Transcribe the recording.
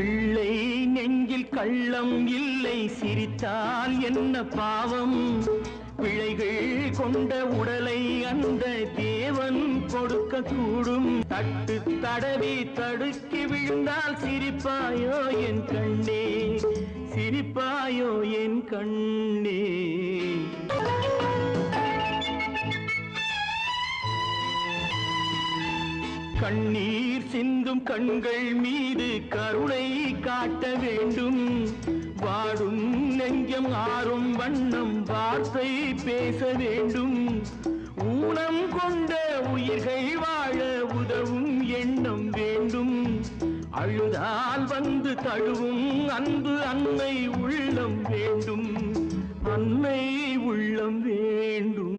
பிள்ளை நெஞ்சில் கள்ளம் இல்லை, சிரித்தால் என்ன பாவம்? பிழைகள் கொண்ட உடலை அந்த தேவன் கொடுக்க கூடும். தட்டு தடவி தடுக்கி விழுந்தால் சிரிப்பாயோ என் கண்ணே, சிரிப்பாயோ என் கண்ணே. கண்ணீர் சிந்தும் கண்கள் மீது கருணை காட்ட வேண்டும். வாடும் நெஞ்சம் ஆறும் வண்ணம் வார்த்தை பேச வேண்டும். ஊனம் கொண்ட உயிர்கள் வாழ உதவும் எண்ணம் வேண்டும். அழுதால் வந்து தழுவும் அன்பு அன்னை உள்ளம் வேண்டும். அன்னை